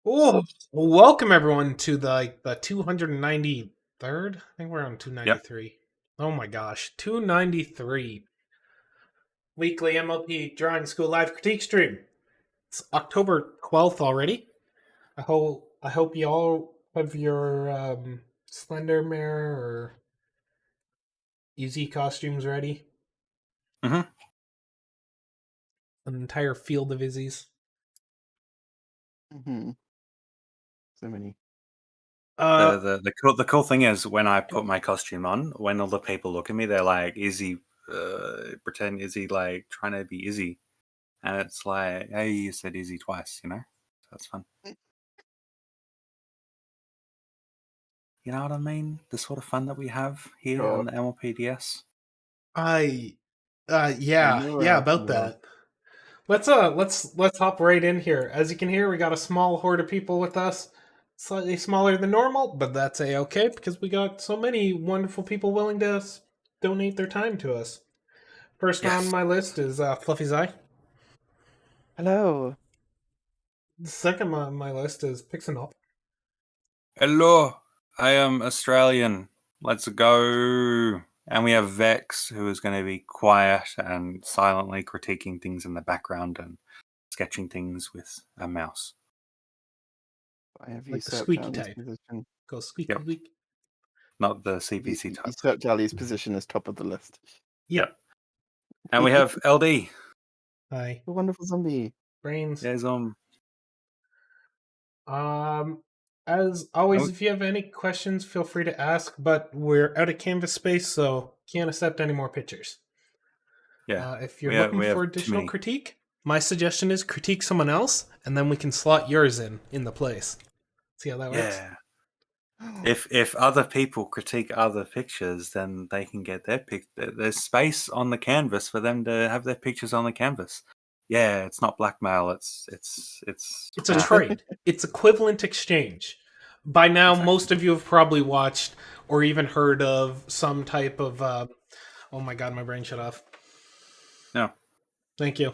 Oh, welcome everyone to the 293rd. I think we're on Yep. 293. Oh my gosh, 293 weekly MLP Drawing School live critique stream. It's October 12th already. I hope you all have your Slender Mare or Easy costumes ready. hmm An entire field of Izzies. Mm-hmm. So many. The cool thing is when I put my costume on, when all the people look at me, they're like, "Is he pretend? Is he like trying to be Izzy?" And it's like, "Hey, you said Izzy twice, you know." So that's fun. You know what I mean? The sort of fun that we have here on the MLPDS. I I yeah, know where yeah, else about you are. that. Let's hop right in here. As you can hear, we got a small horde of people with us. Slightly smaller than normal, but that's a-okay because we got so many wonderful people willing to donate their time to us. First on Yes. my list is Fluffy's Eye. Hello. The second on my list is Pixinop. Hello, I am Australian. Let's go. And we have Vex, who is going to be quiet and silently critiquing things in the background and sketching things with a mouse. I have Like the usurped squeaky Ali's type. position. Go squeaky Yep. squeak. Not the CPC type. Usurped Ali's position as top of the list. Yep. And we have LD. Hi. The wonderful zombie. Brains. There's As always, oh, if you have any questions, feel free to ask, but we're out of canvas space, so can't accept any more pictures. yeah. If you're we have, looking we for have too additional many. critique, my suggestion is critique someone else, and then we can slot yours in the place. See how that works? Yeah. If other people critique other pictures, then they can get their pic. There's space on the canvas for them to have their pictures on the canvas. Yeah, it's not blackmail. It's It's a trade. It's equivalent exchange. By now, Exactly. most of you have probably watched or even heard of some type of. Oh my god, my brain shut off. No. Thank you.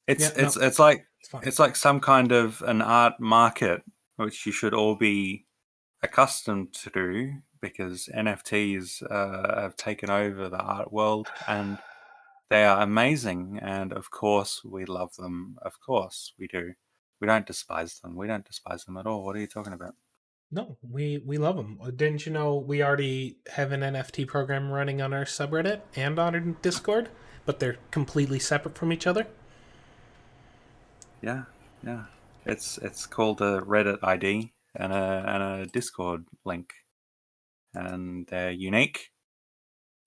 It's Yeah, no, it's like it's fine. it's like some kind of an art market which you should all be accustomed to do because NFTs have taken over the art world and they are amazing. And of course, we love them. Of course, we do. We don't despise them. We don't despise them at all. What are you talking about? No, we love them. Didn't you know we already have an NFT program running on our subreddit and on our Discord, but they're completely separate from each other? Yeah, yeah. It's called a Reddit ID and a Discord link, and they're unique,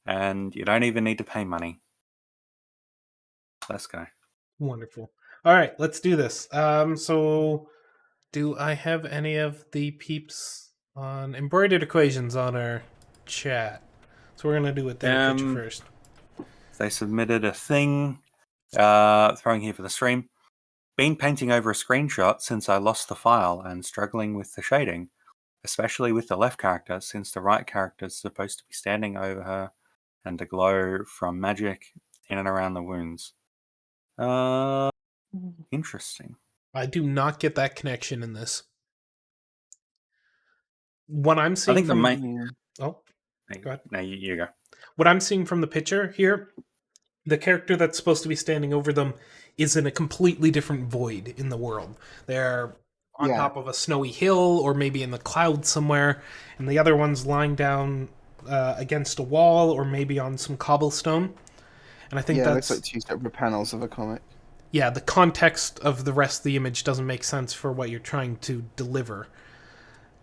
and you don't even need to pay money. Let's go. Wonderful. All right, let's do this. So do I have any of the peeps on embroidered equations on our chat? So we're gonna do with their picture first. They submitted a thing, throwing here for the stream. Been painting over a screenshot since I lost the file and struggling with the shading, especially with the left character since the right character is supposed to be standing over her and the glow from magic in and around the wounds. Interesting. I do not get that connection in this. What I'm I seeing think the from main. oh, go ahead. No, you go. What I'm seeing from the picture here, the character that's supposed to be standing over them is in a completely different void in the world. They're on top of a snowy hill or maybe in the clouds somewhere, and the other one's lying down against a wall or maybe on some cobblestone. And I think it that's looks like two separate panels of a comic. yeah, the context of the rest of the image doesn't make sense for what you're trying to deliver.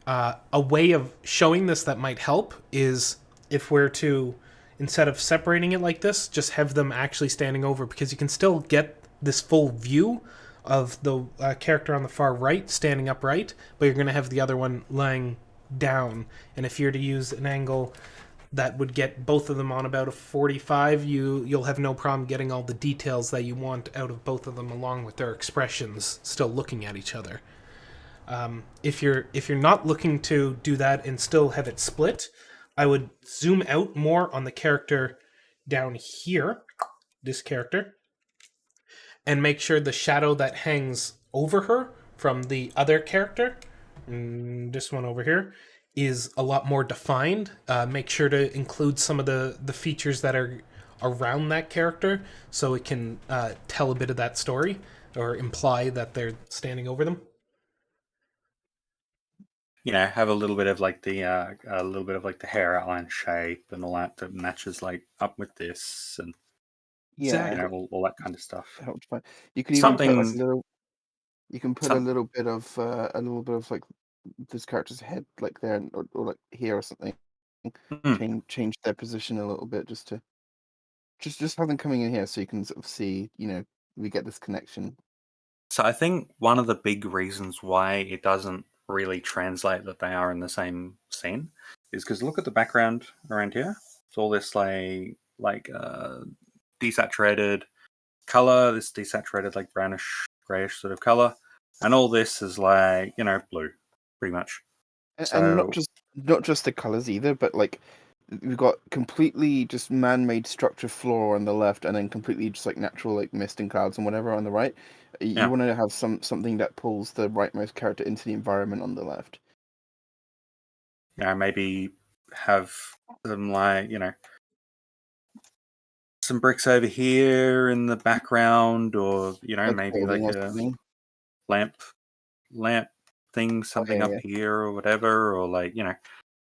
A way of showing this that might help is if we're to, instead of separating it like this, just have them actually standing over, because you can still get this full view of the character on the far right standing upright, but you're going to have the other one lying down. And if you're to use an angle that would get both of them on about a 45, you'll have no problem getting all the details that you want out of both of them, along with their expressions still looking at each other. If you're not looking to do that and still have it split, I would zoom out more on the character down here, this character, and make sure the shadow that hangs over her from the other character, this one over here, is a lot more defined. Make sure to include some of the features that are around that character so it can tell a bit of that story or imply that they're standing over them. Have a little bit of like the hair outline shape and all that matches like up with this, and Yeah, all that kind of stuff. helped find. You could even put like a Something, little. You can put some, a little bit of like this character's head like there or like here or something. mm. Change their position a little bit just to just have them coming in here so you can sort of see, we get this connection. So I think one of the big reasons why it doesn't really translate that they are in the same scene is because look at the background around here. It's all this desaturated color, this desaturated like brownish grayish sort of color, and all this is like blue, pretty much. And So not just the colors either, but like we've got completely just man-made structure floor on the left, and then completely just like natural like mist and clouds and whatever on the right. You yeah, want to have something that pulls the rightmost character into the environment on the left. maybe have them some bricks over here in the background, or Like a maybe building like or a something. lamp lamp thing, Oh something yeah, up yeah. here or whatever, or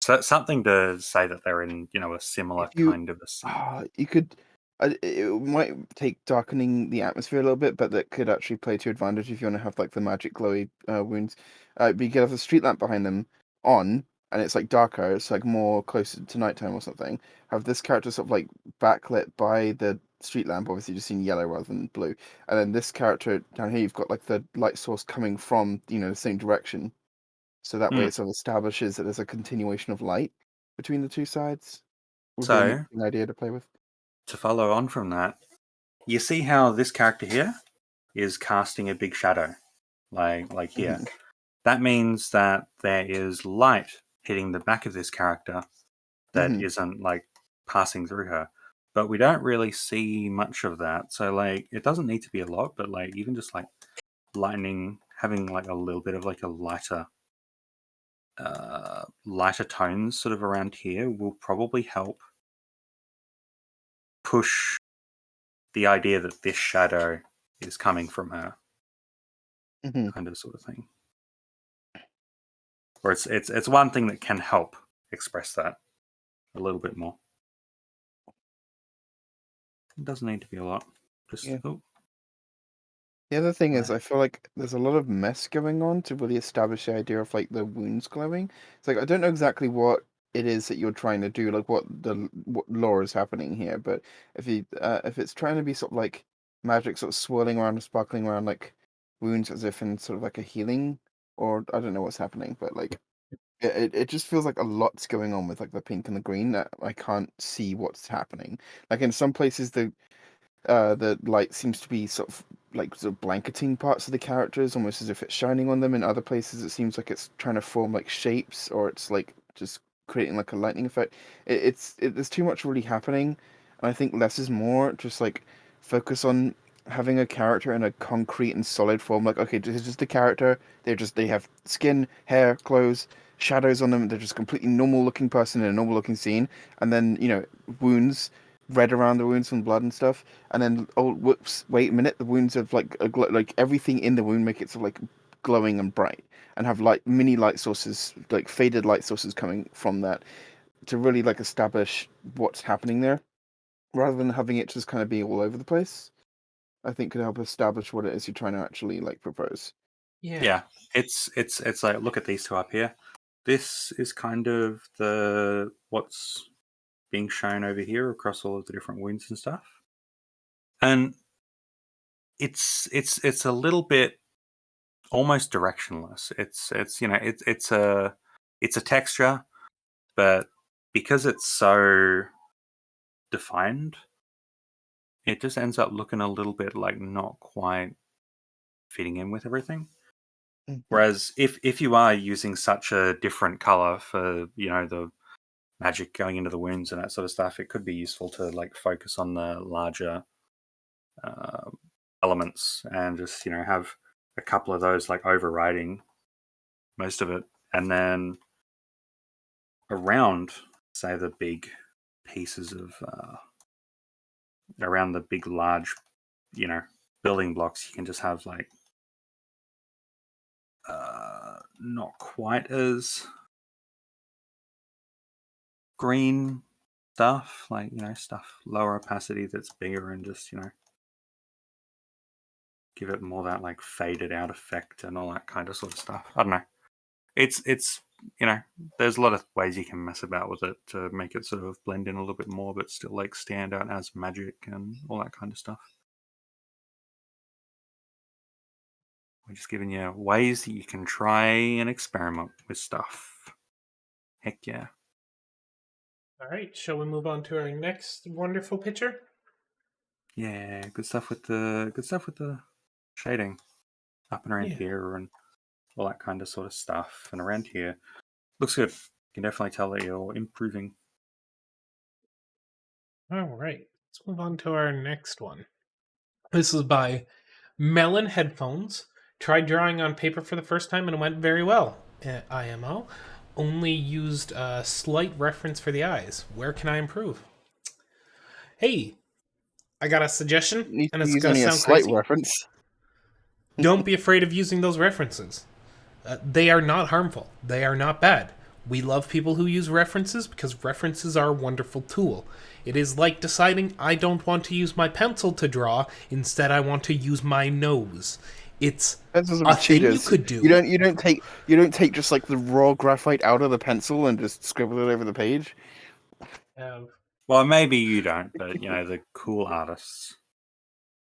so something to say that they're in a similar If you kind of a scene. you could, it might take darkening the atmosphere a little bit, but that could actually play to your advantage if you want to have like the magic glowy wounds. But you could have a street lamp behind them on, and it's like darker. It's like more closer to nighttime or something. Have this character sort of like backlit by the street lamp, obviously just in yellow rather than blue. And then this character down here, you've got like the light source coming from the same direction. So that way Hmm. it sort of establishes that there's a continuation of light between the two sides. Would be an So interesting idea to play with. to follow on from that, you see how this character here is casting a big shadow, like here. Hmm. That means that there is light hitting the back of this character that Hmm. isn't like passing through her. But we don't really see much of that. So like it doesn't need to be a lot, but like even just like lightning, having like a little bit of like a lighter tones sort of around here will probably help push the idea that this shadow is coming from her, Hmm. kind of sort of thing. Or it's one thing that can help express that a little bit more. It doesn't need to be a lot. Just Yeah. The other thing is, right. I feel like there's a lot of mess going on to really establish the idea of like the wounds glowing. It's like I don't know exactly what it is that you're trying to do, like what lore is happening here. But if it's trying to be sort of like magic, sort of swirling around and sparkling around like wounds as if in sort of like a healing, or I don't know what's happening, but like it just feels like a lot's going on with like the pink and the green that I can't see what's happening. Like in some places the light seems to be sort of blanketing parts of the characters, almost as if it's shining on them. In other places, it seems like it's trying to form like shapes, or it's like just creating like a lightning effect. There's too much really happening, and I think less is more. Just like focus on having a character in a concrete and solid form. Like, okay, this is just a character. They have skin, hair, clothes, shadows on them. They're just completely normal looking person in a normal looking scene, and then wounds, red around the wounds from blood and stuff, and then oh whoops, wait a minute, the wounds have like like everything in the wound make it sort of like glowing and bright, and have like mini light sources, like faded light sources coming from that to really like establish what's happening there, rather than having it just kind of be all over the place. I think could help establish what it is you're trying to actually like propose. Yeah. Yeah, it's like look at these two up here. This is kind of the what's being shown over here across all of the different wounds and stuff, and it's a little bit almost directionless. It's a texture, but because it's so defined, it just ends up looking a little bit like not quite fitting in with everything. Mhm. Whereas if you are using such a different color for the magic going into the wounds and that sort of stuff, it could be useful to like focus on the larger uh, elements and just have a couple of those like overriding most of it, and then around, say, the big pieces of around the big large, building blocks, you can just have like not quite as green stuff, like stuff lower opacity that's bigger, and just give it more that like faded out effect and all that kind of sort of stuff. I don't know. It's there's a lot of ways you can mess about with it to make it sort of blend in a little bit more, but still like stand out as magic and all that kind of stuff. We're just giving you ways that you can try and experiment with stuff. Heck yeah. All right, shall we move on to our next wonderful picture? Yeah, good stuff with the shading up and around here and all that kind of sort of stuff. And around here looks good. You can definitely tell that you're improving. All right, let's move on to our next one. This is by Melon Headphones. Tried drawing on paper for the first time and it went very well. IMO. Only used a slight reference for the eyes. Where can I improve? Hey, I got a suggestion, Needs and to it's use gonna only a sound slight crazy. reference. Don't be afraid of using those references. They are not harmful. They are not bad. We love people who use references because references are a wonderful tool. It is like deciding I don't want to use my pencil to draw, instead I want to use my nose. It's Pencils a are thing you cheaters. could do. You don't take just like the raw graphite out of the pencil and just scribble it over the page. Well, maybe you don't, but the cool artists.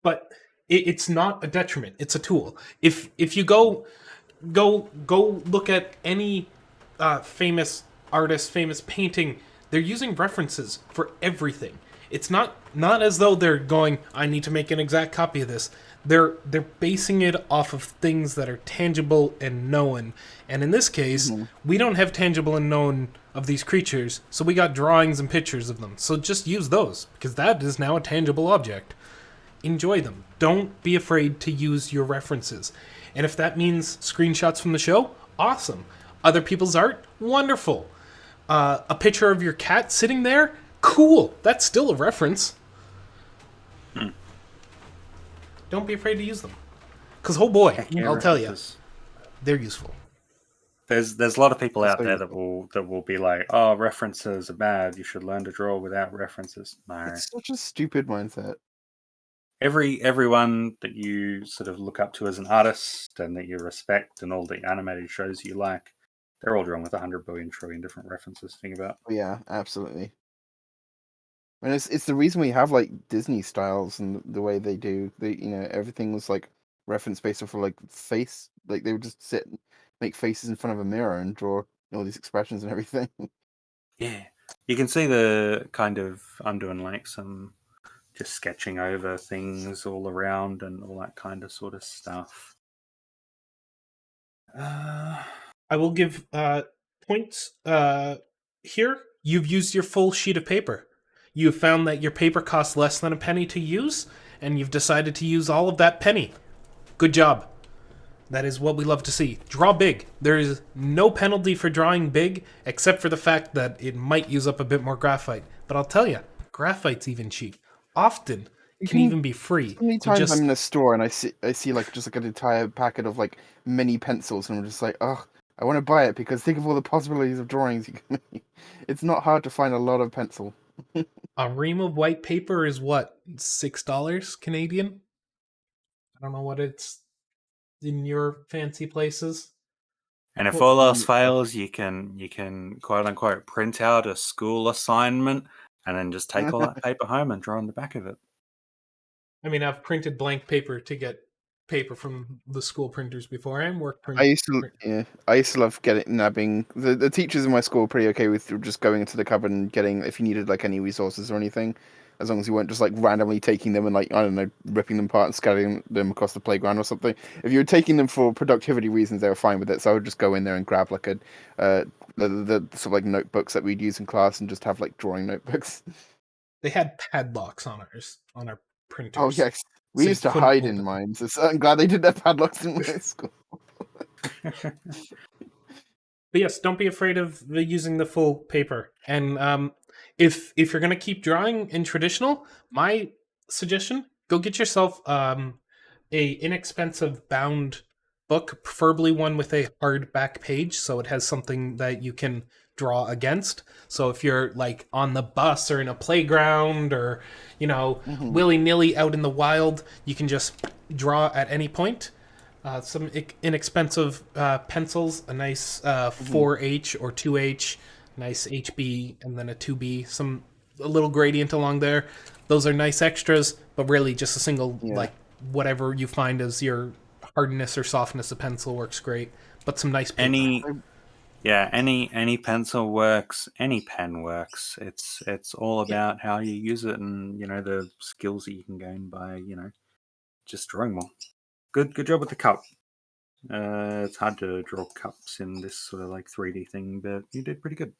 But it's not a detriment. It's a tool. If you go look at any famous artist, famous painting, they're using references for everything. It's not as though they're going, I need to make an exact copy of this. They're basing it off of things that are tangible and known. And in this case, we don't have tangible and known of these creatures, so we got drawings and pictures of them. So just use those, because that is now a tangible object. Enjoy them. Don't be afraid to use your references. And if that means screenshots from the show, awesome. Other people's art, wonderful. A picture of your cat sitting there, cool. That's still a reference. Don't be afraid to use them. Because, oh boy, I'll tell you, they're useful. There's a lot of people out there that will be like, oh, references are bad. You should learn to draw without references. No. It's such a stupid mindset. Everyone that you sort of look up to as an artist and that you respect and all the animated shows you like, they're all drawn with 100 billion trillion different references. Think about. Yeah, absolutely. I mean, it's the reason we have like Disney styles and the way they do. Everything was like reference based off of like face. Like they would just sit, and make faces in front of a mirror and draw all these expressions and everything. Yeah, you can see the kind of I'm doing like some just sketching over things all around and all that kind of sort of stuff. I will give points here. You've used your full sheet of paper. You've found that your paper costs less than a penny to use, and you've decided to use all of that penny. Good job. That is what we love to see. Draw big. There is no penalty for drawing big, except for the fact that it might use up a bit more graphite. But I'll tell you, graphite's even cheap. Often can even be free. How many times I'm in a store and I see like just like an entire packet of like mini pencils and I'm just like, oh, I want to buy it because think of all the possibilities of drawings you can make. It's not hard to find a lot of pencil. A ream of white paper is what, $6 Canadian? I don't know what it's in your fancy places. And if all else fails, you can quote unquote print out a school assignment and then just take all that paper home and draw on the back of it. I mean, I've printed blank paper to get paper from the school printers before. I work print. I used to love nabbing. The teachers in my school were pretty okay with just going into the cupboard and getting if you needed like any resources or anything, as long as you weren't just like randomly taking them and like I don't know ripping them apart and scattering them across the playground or something. If you were taking them for productivity reasons, they were fine with it. So I would just go in there and grab like the sort of like notebooks that we'd use in class and just have like drawing notebooks. They had padlocks on our printers. Oh yes, We so used you to couldn't hide in open them. mine, so I'm glad they didn't have padlocks in my school. But yes, don't be afraid of using the full paper. And if you're gonna keep drawing in traditional, my suggestion: go get yourself a inexpensive bound book, preferably one with a hardback page, so it has something that you can draw against. So if you're like on the bus or in a playground or Mhm. willy nilly out in the wild, you can just draw at any point. Some inexpensive pencils, a nice Mhm. 4H or 2H, nice HB, and then a 2B, a little gradient along there. Those are nice extras, but really just a single, Yeah. like, whatever you find as your hardness or softness of pencil works great. But some nice paper. Any pencil works, any pen works. It's all Yeah. about how you use it and the skills that you can gain by just drawing more. Good job with the cup. It's hard to draw cups in this sort of like 3D thing, but you did pretty good.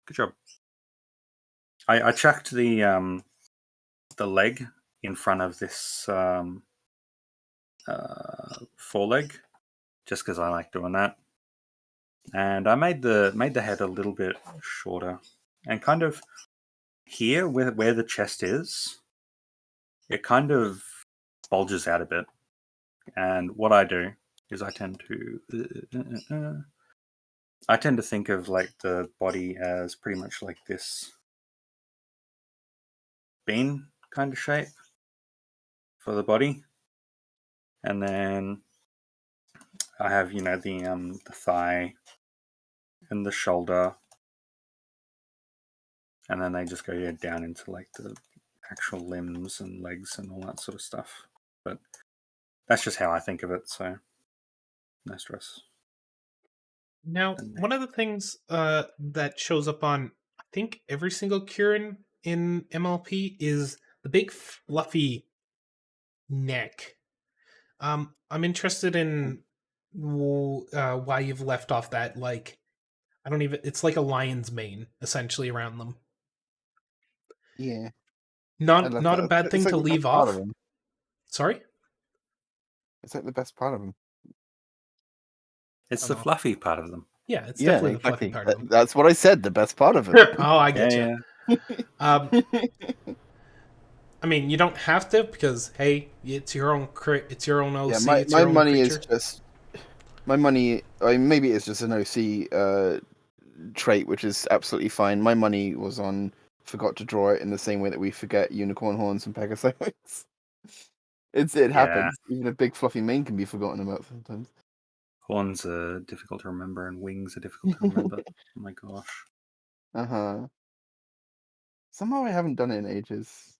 Good job. I chucked the leg in front of this foreleg just because I like doing that, and I made the head a little bit shorter, and kind of here where the chest is, it kind of bulges out a bit. And what I do is I tend to think of like the body as pretty much like this bean kind of shape for the body, and then I have the thigh and the shoulder, and then they just go down into like the actual limbs and legs and all that sort of stuff. But that's just how I think of it. So no stress. Now, one of the things that shows up on, I think, every single Kieran in MLP is the big fluffy neck. I'm interested in why you've left off that. Like, I don't even. It's like a lion's mane, essentially, around them. Yeah. I Not love not a that. bad It's thing like to the best leave part of off. him. Sorry, It's like the best part of him. I It's don't the know. fluffy part of them. Yeah, it's Yeah, definitely the fluffy exactly. part of them. That's what I said. The best part of Oh, I Yeah, get you. Um, I mean, you don't have to because hey, it's your own it's your own Yeah, OC, my it's my your own money is creature. just my money. I mean, maybe it's just an OC trait, which is absolutely fine. My money was on forgot to draw it in the same way that we forget unicorn horns and pegasus. It yeah. happens. Even a big fluffy mane can be forgotten about sometimes. Horns are difficult to remember, and wings are difficult to remember. Oh my gosh. Uh-huh. Somehow I haven't done it in ages.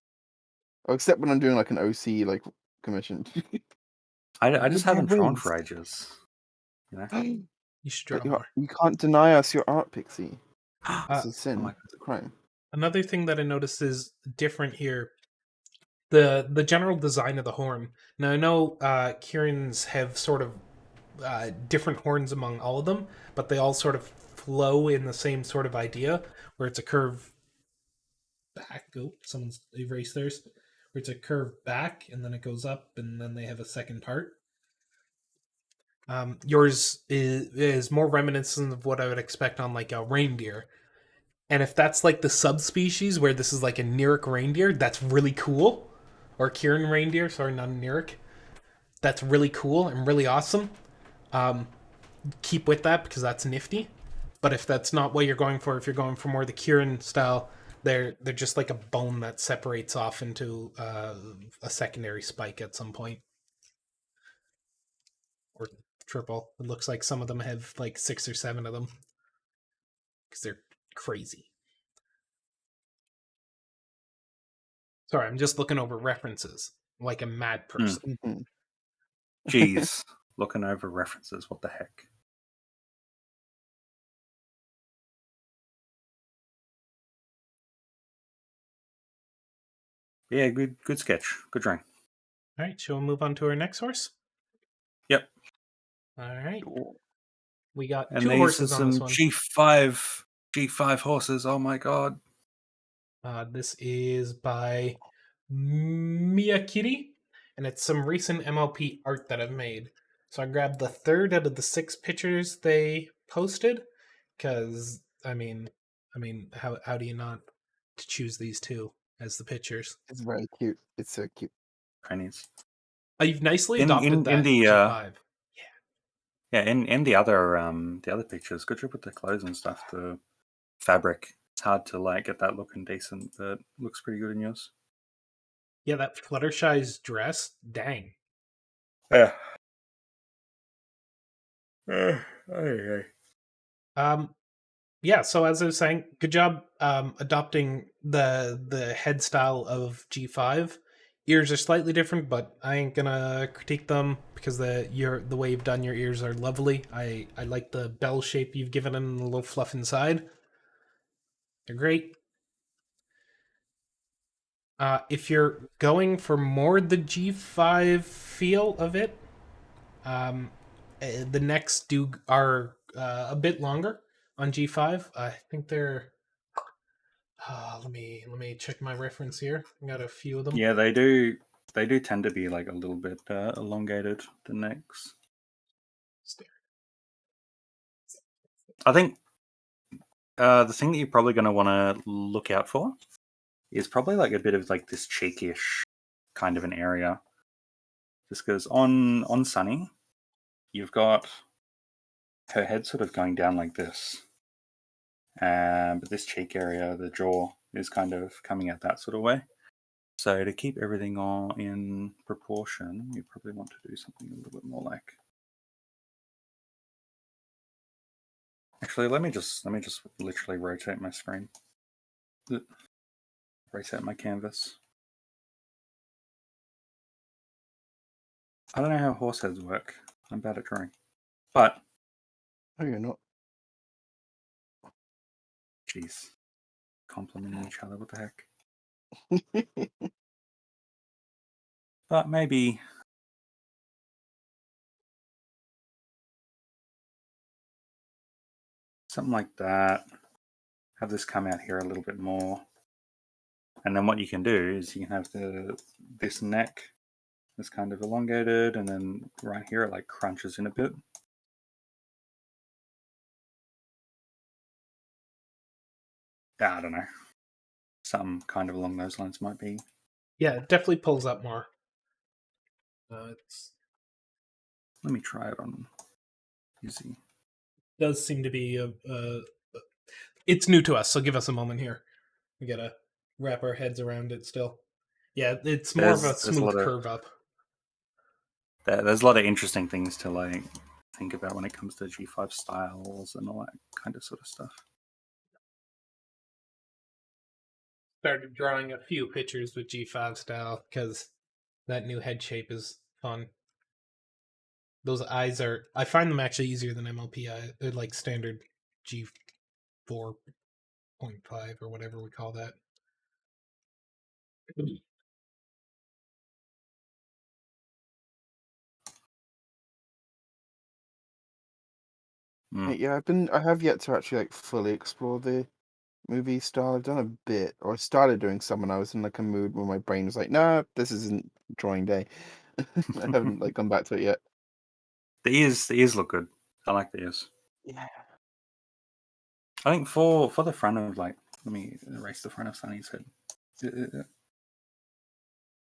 Oh, except when I'm doing like an OC like commission. I just Would they have haven't drawn wings? for ages. You know. You should draw But more. you can't deny us your art, Pixie. Uh, It's a sin. my It's a crime. Another thing that I noticed is different here. The general design of the horn. Now I know Kieran's have sort of different horns among all of them, but they all sort of flow in the same sort of idea, where it's a curve back. Oh, someone's erased theirs. Where it's a curve back, and then it goes up, and then they have a second part. Yours is more reminiscent of what I would expect on like a reindeer. And if that's like the subspecies where this is like a Neric reindeer, that's really cool. Or Kieran reindeer, sorry, not a Neric. That's really cool and really awesome. Keep with that because that's nifty. But if that's not what you're going for, if you're going for more the Kieran style, they're just like a bone that separates off into a secondary spike at some point, or triple. It looks like some of them have like 6 or 7 of them because they're crazy. Sorry, I'm just looking over references like a mad person. Mhm. Jeez, looking over references. What the heck? Yeah, good sketch. Good drawing. All right, shall we move on to our next horse? Yep. All right, Cool. we got And 2 these are horses on this some one. G5 horses. Oh my god. This is by Miyakiri, and it's some recent MLP art that I've made. So I grabbed the third out of the 6 pictures they posted, because how do you not to choose these two as the pictures? It's very cute. It's so cute. Chinese. You've nicely In adopted in that the G5. yeah, in the other pictures, good job with the clothes and stuff. The fabric, it's hard to like get that looking decent, but looks pretty good in yours. Yeah, that Fluttershy's dress, dang. Yeah. Hey. Yeah, so as I was saying, good job adopting the head style of G5. Ears are slightly different, but I ain't gonna critique them because the way you've done your ears are lovely. I like the bell shape you've given them and the little fluff inside. They're great. If you're going for more the G5 feel of it, the necks are a bit longer on G5. I think they're. Let me check my reference here. I got a few of them. Yeah, they do. They do tend to be like a little bit elongated. The necks. I think the thing that you're probably going to want to look out for is probably like a bit of like this cheekish kind of an area. Just because on Sunny, you've got her head sort of going down like this, but this cheek area, the jaw, is kind of coming out that sort of way. So to keep everything all in proportion, you probably want to do something a little bit more like. Actually, let me just literally rotate my screen. Reset my canvas. I don't know how horse heads work. I'm bad at drawing. But Oh, you're not. jeez. Complimenting each other, what the heck? But maybe something like that. Have this come out here a little bit more. And then what you can do is you can have this neck is kind of elongated, and then right here it like crunches in a bit. I don't know. Something kind of along those lines might be. Yeah, it definitely pulls up more. Let me try it on easy. Does seem to be it's new to us, so give us a moment here. We gotta wrap our heads around it still. Yeah, it's more of a There's a lot smooth of curve up. there's a lot of interesting things to like think about when it comes to G5 styles and all that kind of sort of stuff. Started drawing a few pictures with G5 style because that new head shape is fun. Those eyes are. I find them actually easier than MLP. They're like standard G4.5 or whatever we call that. Yeah, I have yet to actually like fully explore the movie style. I've done a bit, or I started doing some when I was in like a mood where my brain was like, "Nah, this isn't drawing day." I haven't like gone back to it yet. The ears look good. I like the ears. Yeah. I think for the front of like, let me erase the front of Sunny's head.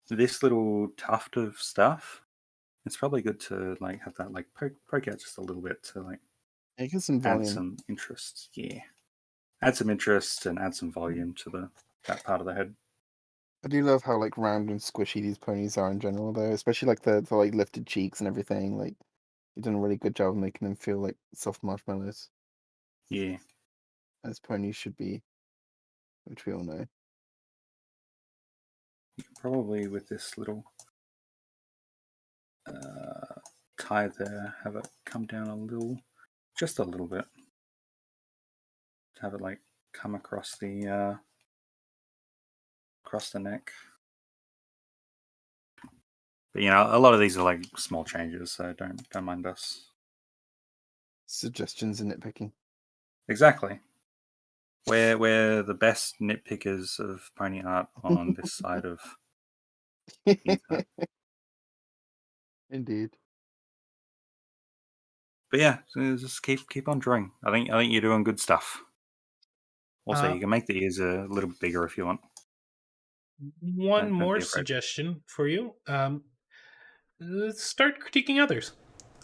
This little tuft of stuff, it's probably good to like have that like poke out just a little bit to like It gives some add volume. some interest. Yeah, add some interest and add some volume to that part of the head. I do love how like round and squishy these ponies are in general, though. Especially like the like lifted cheeks and everything. Like you've done a really good job of making them feel like soft marshmallows, Yeah, as ponies should be, which we all know. you can probably with this little tie there have it come down a little, just a little bit, to have it like come across the neck. But you know, a lot of these are like small changes, so don't mind us. Suggestions and nitpicking. Exactly. We're the best nitpickers of pony art on this side of ether. Indeed. But yeah, so just keep on drawing. I think you're doing good stuff. Also, Uh, you can make the ears a little bit bigger if you want. one Don't more be afraid. suggestion for you. Start critiquing others.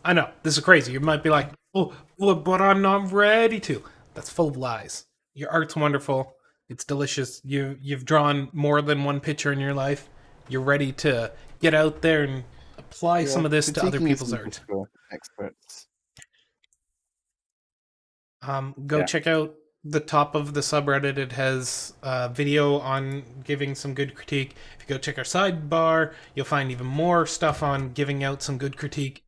I know, this is crazy. You might be like, oh, but I'm not ready to. That's full of lies. Your art's wonderful. It's delicious. You've drawn more than one picture in your life. You're ready to get out there and apply Yeah, some of this to other critiquing people's isn't just art. for experts. Go Yeah. check out the top of the subreddit. It has a video on giving some good critique. If you go check our sidebar, you'll find even more stuff on giving out some good critique.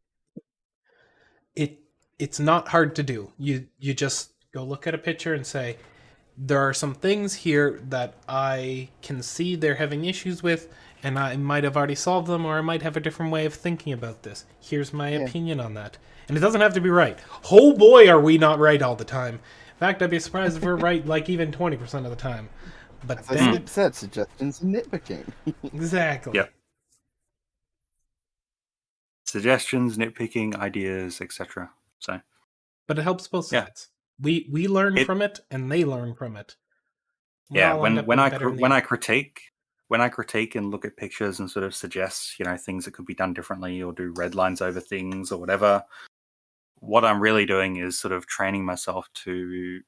It's not hard to do. You just go look at a picture and say, there are some things here that I can see they're having issues with, and I might have already solved them, or I might have a different way of thinking about this. Here's my Yeah. opinion on that. And it doesn't have to be right. Oh boy, are we not right all the time. In fact, I'd be surprised if we're right like even 20% of the time. But As I dang it. said, suggestions and nitpicking. Exactly. Yep. Suggestions, nitpicking, ideas, etc. So But it helps both yeah, sides. We learn it from it, and they learn from it. We yeah. all end up When being I better in the when end. I critique and look at pictures and sort of suggest things that could be done differently or do red lines over things or whatever, what I'm really doing is sort of training myself to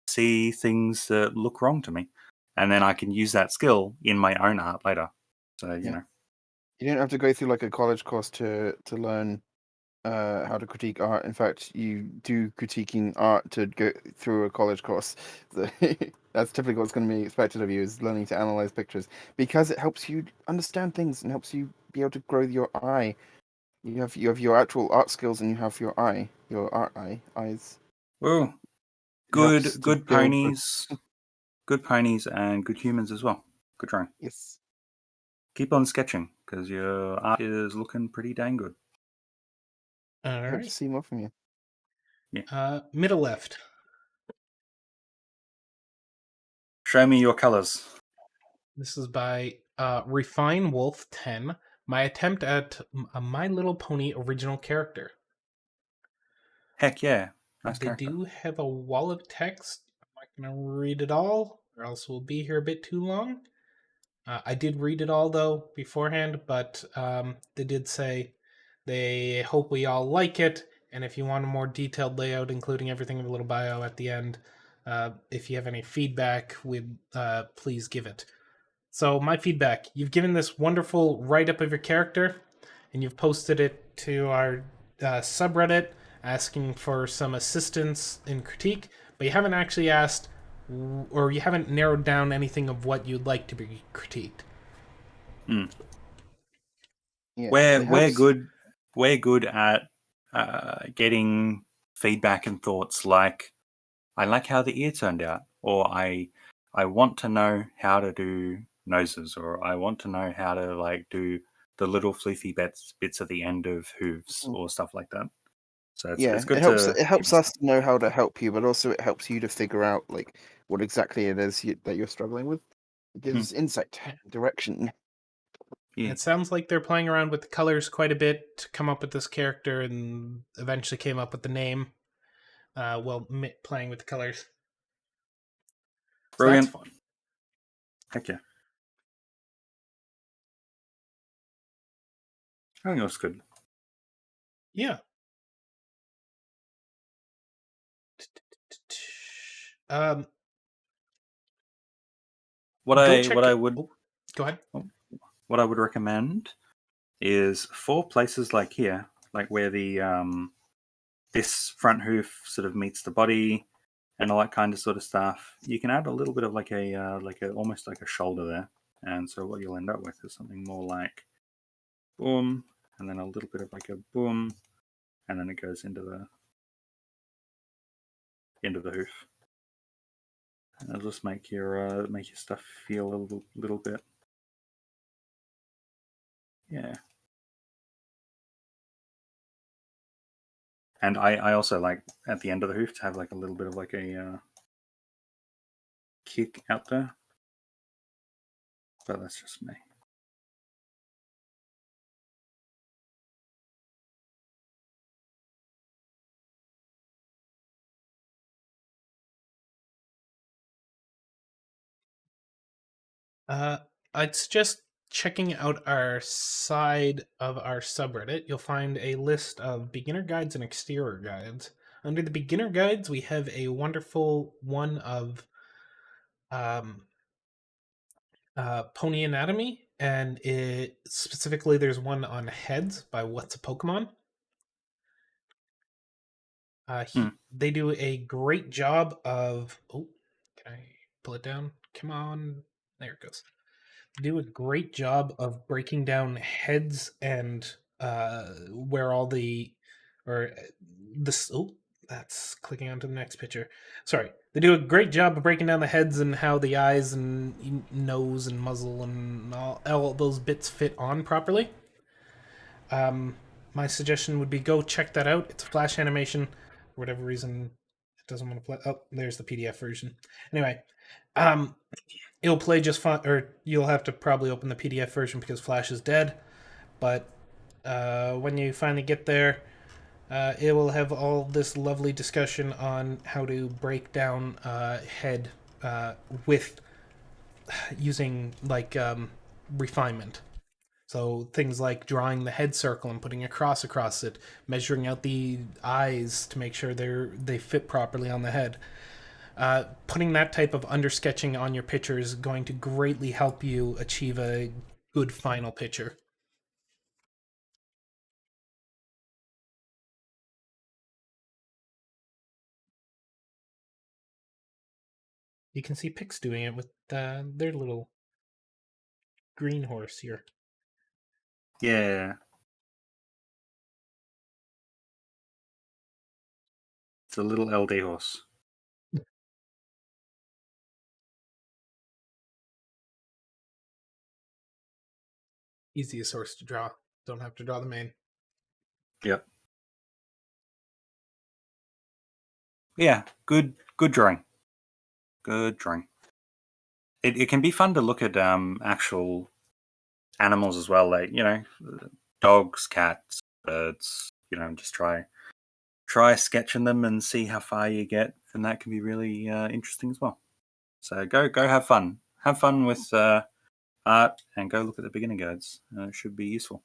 see things that look wrong to me, and then I can use that skill in my own art later. So Yeah. You don't have to go through like a college course to learn how to critique art. In fact, you do critiquing art to go through a college course. So that's typically what's going to be expected of you, is learning to analyze pictures, because it helps you understand things and helps you be able to grow your eye. You have your actual art skills, and you have your eye, your art eyes. Well, It helps to good build. ponies, good ponies, and good humans as well. Good trying. Yes. Keep on sketching because your art is looking pretty dang good. All I hope to right. see more from you. Middle left. Show me your colors. This is by Refine Wolf 10. My attempt at a My Little Pony original character. Heck yeah, nice They character. do have a wall of text. I'm not going to read it all, or else we'll be here a bit too long. I did read it all, though, beforehand, but they did say they hope we all like it, and if you want a more detailed layout, including everything in a little bio at the end, if you have any feedback, please give it. So, my feedback, you've given this wonderful write up of your character, and you've posted it to our subreddit asking for some assistance in critique, but you haven't actually asked, or you haven't narrowed down anything of what you'd like to be critiqued. Mm. Yeah, We're it we're helps. good. We're good at getting feedback and thoughts like, I like how the ear turned out, or I want to know how to do noses, or I want to know how to like do the little floofy bits at the end of hooves or stuff like that. So it's Yeah, it good helps. to It give helps us us that. to know how to help you, but also it helps you to figure out like what exactly it is that you're struggling with. It Hmm. gives insight, Yeah. direction. Yeah. It sounds like they're playing around with the colors quite a bit to come up with this character, and eventually came up with the name. Playing with the colors, so that's Brilliant. fun. Heck yeah. I think it was good. Yeah. Um, What Go I what check I it. would Oh, go ahead. what I would recommend is for places like here, like where the this front hoof sort of meets the body and all that kind of sort of stuff. You can add a little bit of like a almost like a shoulder there, and so what you'll end up with is something more like boom, and then a little bit of like a boom, and then it goes into the hoof. And it'll just make your stuff feel a little bit, yeah. And I also like at the end of the hoof to have like a little bit of like a kick out there, but that's just me. I'd suggest checking out our side of our subreddit. You'll find a list of beginner guides and exterior guides. Under the beginner guides, we have a wonderful one of um, pony anatomy, and it specifically there's one on heads by What's a Pokemon. They do a great job of. Oh, can I pull it down? Come on, there it goes. They do a great job of breaking down heads and where all the or this. Oh, that's clicking onto the next picture. Sorry, they do a great job of breaking down the heads and how the eyes and nose and muzzle and all those bits fit on properly. My suggestion would be go check that out. It's a Flash animation. For whatever reason, it doesn't want to play. Oh, there's the PDF version. Anyway, it'll play just fine, or you'll have to probably open the PDF version because Flash is dead. But when you finally get there, it will have all this lovely discussion on how to break down head with using like refinement. So things like drawing the head circle and putting a cross across it, measuring out the eyes to make sure they fit properly on the head. Putting that type of undersketching on your picture is going to greatly help you achieve a good final picture. You can see Pix doing it with their little green horse here. Yeah. It's a little LD horse. Easiest horse to draw. Don't have to draw the mane. Yep. Yeah, good drawing. Good drawing. It can be fun to look at actual animals as well, like, dogs, cats, birds, just try sketching them and see how far you get, and that can be really interesting as well. So go have fun. Have fun with art, and go look at the beginner guides. It should be useful.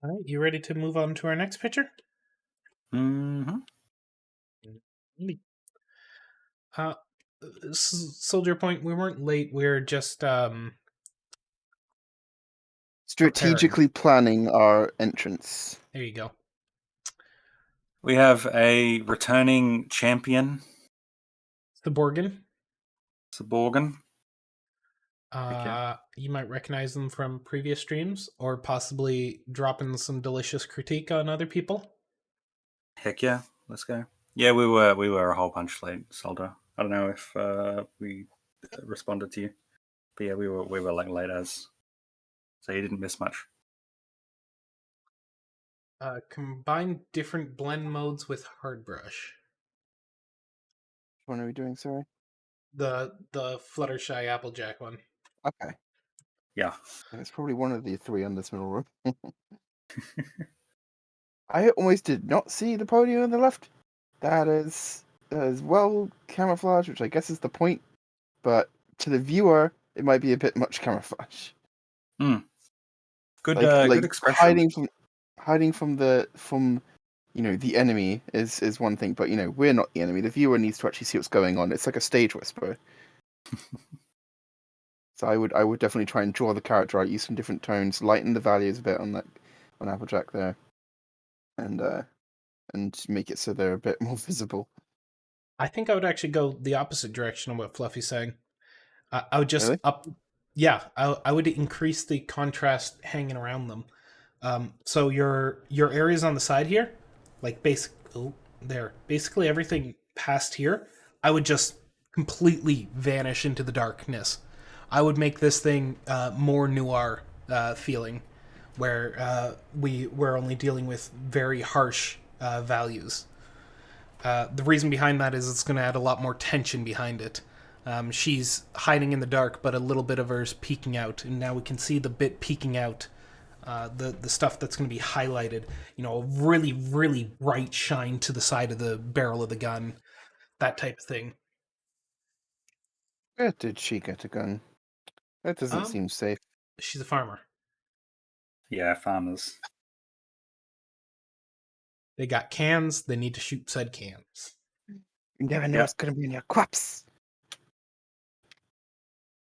All right, you ready to move on to our next picture? Mm-hmm. Soldier Point, we weren't late. We're just Strategically planning our entrance. There you go. We have a returning champion, Suborgan. You might recognize them from previous streams, or possibly dropping some delicious critique on other people. Heck yeah, let's go. Yeah, we were a whole bunch late, Solder. I don't know if we responded to you, but yeah, we were like late as, so you didn't miss much. Combine different blend modes with hard brush. Which one are we doing, sorry? The Fluttershy Applejack one. Okay. Yeah. It's probably one of the three on this middle room. I almost did not see the podium on the left. That is well camouflaged, which I guess is the point. But to the viewer, it might be a bit much camouflage. Good, like good expression. Hiding from the enemy is one thing, but we're not the enemy. The viewer needs to actually see what's going on. It's like a stage whisper. So I would definitely try and draw the character out, use some different tones, lighten the values a bit on Applejack there, and make it so they're a bit more visible. I think I would actually go the opposite direction of what Fluffy's saying. I would just Really? I would increase the contrast hanging around them. So your areas on the side here, like basically everything past here, I would just completely vanish into the darkness. I would make this thing more noir feeling, where we're only dealing with very harsh values. The reason behind that is it's going to add a lot more tension behind it. She's hiding in the dark, but a little bit of her's peeking out, and now we can see the bit peeking out. The stuff that's going to be highlighted, a really really bright shine to the side of the barrel of the gun, that type of thing. Where did she get a gun? That doesn't seem safe. She's a farmer. Yeah, farmers. They got cans. They need to shoot said cans. You never know Yep. what's going to be in your crops.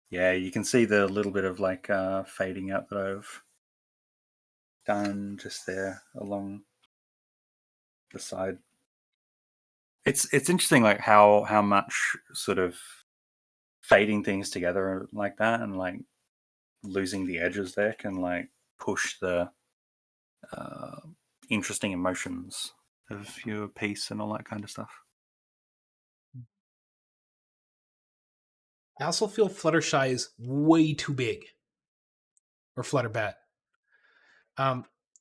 Yeah, you can see the little bit of like fading out that I've done just there along the side. It's interesting, like how much sort of fading things together like that and like losing the edges there can like push the interesting emotions of your piece and all that kind of stuff. I also feel Fluttershy is way too big. Or Flutterbat.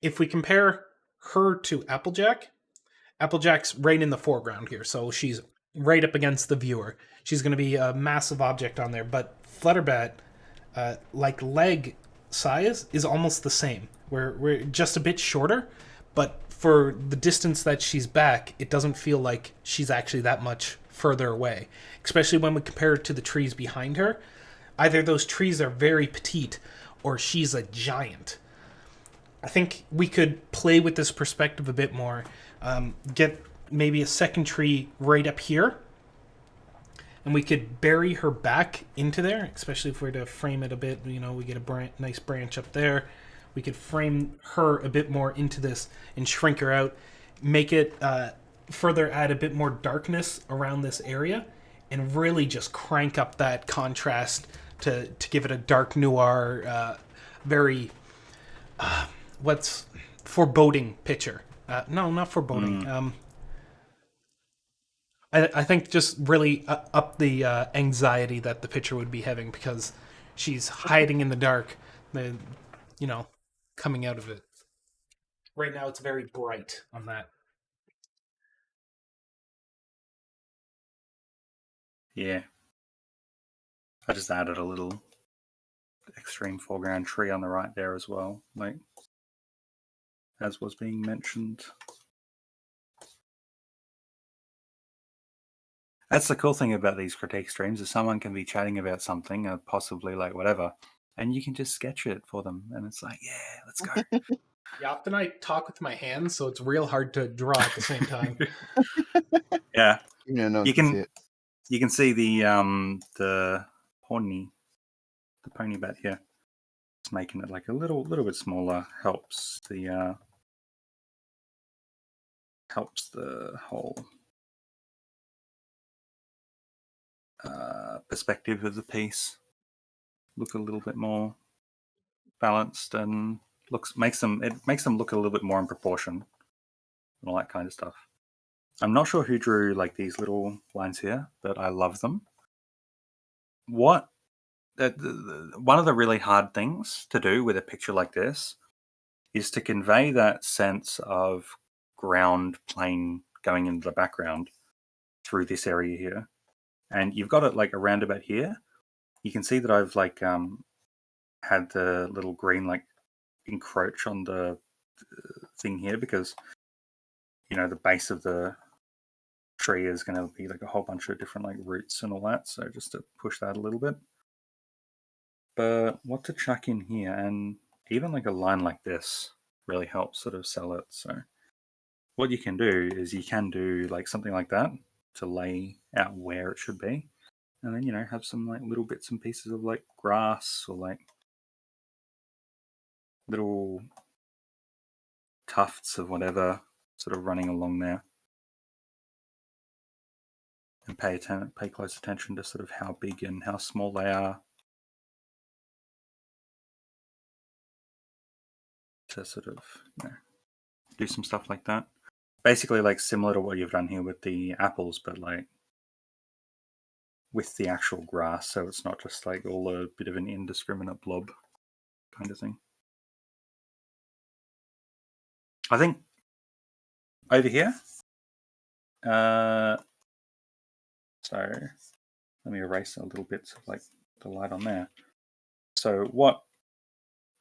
If we compare her to Applejack, Applejack's right in the foreground here, so she's right up against the viewer. She's going to be a massive object on there, but Flutterbat, like leg size, is almost the same. We're just a bit shorter, but for the distance that she's back, it doesn't feel like she's actually that much further away, especially when we compare it to the trees behind her. Either those trees are very petite, or she's a giant. I think we could play with this perspective a bit more. Get maybe a second tree right up here, and we could bury her back into there, especially if we were to frame it a bit. We get a nice branch up there. We could frame her a bit more into this and shrink her out, make it further add a bit more darkness around this area, and really just crank up that contrast to give it a dark noir, very what's foreboding picture. No, not foreboding. I think just really up the anxiety that the picture would be having because she's hiding in the dark, coming out of it. Right now, it's very bright on that. Yeah. I just added a little extreme foreground tree on the right there as well, like as was being mentioned. That's the cool thing about these critique streams is someone can be chatting about something, possibly like whatever, and you can just sketch it for them, and it's like, yeah, let's go. Yeah, often I talk with my hands, so it's real hard to draw at the same time. Yeah, No, you can see can it. you can see the pony bat here. It's making it like a little bit smaller helps the whole perspective of the piece look a little bit more balanced and makes them look a little bit more in proportion and all that kind of stuff. I'm not sure who drew like these little lines here, but I love them. One of the really hard things to do with a picture like this is to convey that sense of ground plane going into the background through this area here. And you've got it like around about here. You can see that I've like had the little green like encroach on the thing here because the base of the tree is going to be like a whole bunch of different like roots and all that, so just to push that a little bit. But what to chuck in here, and even like a line like this really helps sort of sell it. So what you can do is you can do like something like that to lay out where it should be, and then have some like little bits and pieces of like grass or like little tufts of whatever sort of running along there, and pay close attention to sort of how big and how small they are to sort of do some stuff like that. Basically like similar to what you've done here with the apples, but like with the actual grass, so it's not just like all a bit of an indiscriminate blob kind of thing. I think over here, so Let me erase a little bits of like the light on there. So what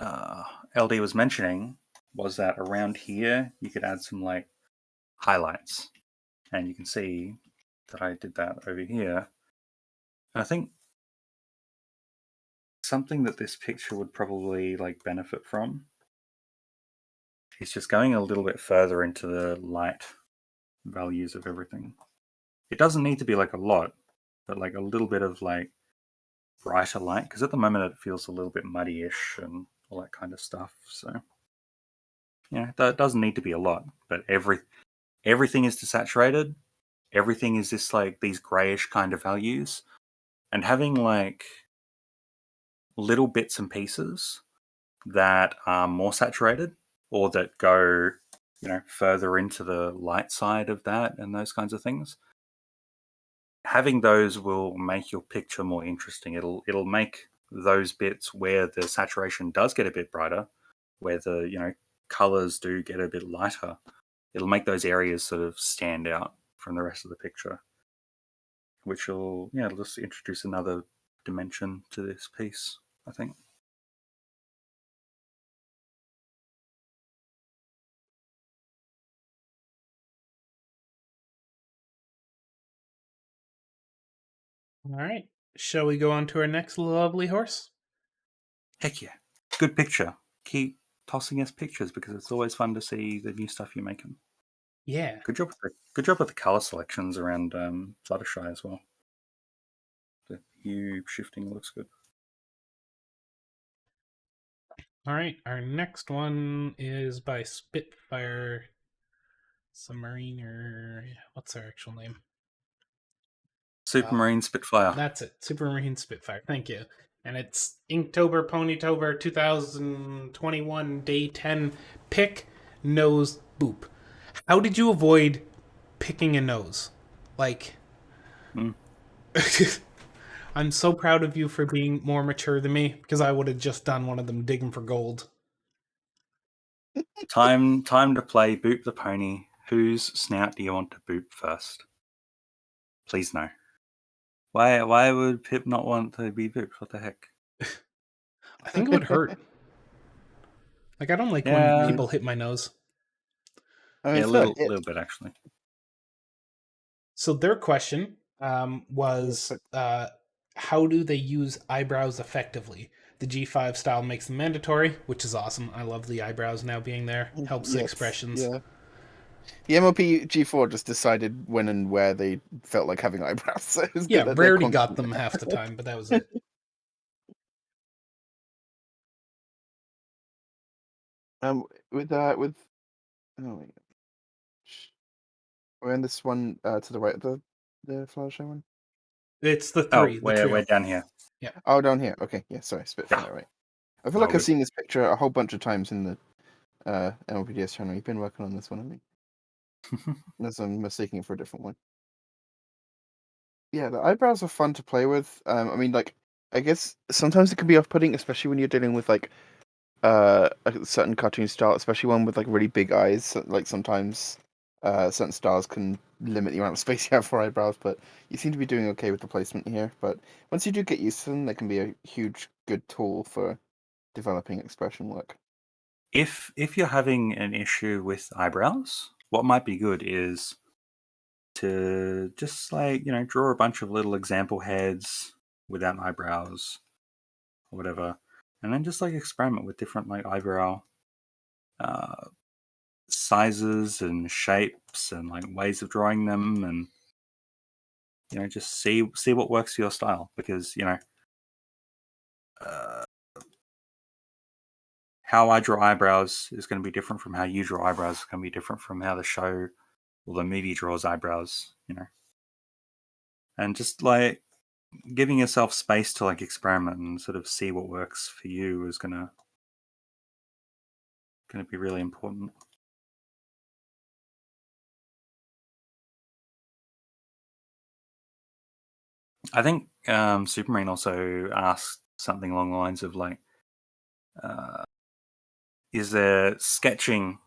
LD was mentioning was that around here you could add some like highlights, and you can see that I did that over here. And I think something that this picture would probably like benefit from is just going a little bit further into the light values of everything. It doesn't need to be like a lot, but like a little bit of like brighter light, because at the moment it feels a little bit muddy-ish and all that kind of stuff. So yeah, that doesn't need to be a lot, but everything is desaturated. Everything is this like these grayish kind of values, and having like little bits and pieces that are more saturated or that go, further into the light side of that and those kinds of things. Having those will make your picture more interesting. It'll make those bits where the saturation does get a bit brighter, where the colors do get a bit lighter. It'll make those areas sort of stand out from the rest of the picture, which will it'll just introduce another dimension to this piece, I think. All right. Shall we go on to our next lovely horse? Heck yeah. Good picture. Keep tossing us pictures because it's always fun to see the new stuff you're making. Yeah. Good job with the color selections around Fluttershy as well. The hue shifting looks good. All right. Our next one is by Spitfire Submariner. What's their actual name? Supermarine Spitfire. That's it. Supermarine Spitfire. Thank you. And it's Inktober, Ponytober 2021, Day 10. Pick, nose, boop. How did you avoid picking a nose? Like, I'm so proud of you for being more mature than me, because I would have just done one of them digging for gold. Time to play Boop the Pony. Whose snout do you want to boop first? Please no. Why would Pip not want to be booped? What the heck? I think it would hurt. Like, I don't like when people hit my nose. I mean, Yeah, a little bit actually. So their question was, how do they use eyebrows effectively? The G5 style makes them mandatory, which is awesome. I love the eyebrows now being there. Helps the expressions. Yeah. The MLP G4 just decided when and where they felt like having eyebrows. So it was good that Rarity got them half the time, but that was it. With oh my god. We're in this one to the right of the Fluttershy one. It's the three. We're down here. Yeah. Oh, down here. Okay, yeah. Sorry, Spitfire. Right. I feel like I've seen this picture a whole bunch of times in the MLPDS channel. You've been working on this one, haven't you? Unless I'm mistaking it for a different one. Yeah, the eyebrows are fun to play with. I mean, like, I guess sometimes it can be off-putting, especially when you're dealing with like a certain cartoon style, especially one with like really big eyes. Like sometimes certain styles can limit the amount of space you have for eyebrows, but you seem to be doing okay with the placement here. But once you do get used to them, they can be a huge good tool for developing expression work. If you're having an issue with eyebrows, what might be good is to just like draw a bunch of little example heads without eyebrows or whatever, and then just like experiment with different like eyebrow sizes and shapes and like ways of drawing them, and just see what works for your style, because how I draw eyebrows is going to be different from how you draw eyebrows. It's going to be different from how the show or the movie draws eyebrows, and just like giving yourself space to like experiment and sort of see what works for you is gonna be really important. I think Supermarine also asked something along the lines of like, is their sketching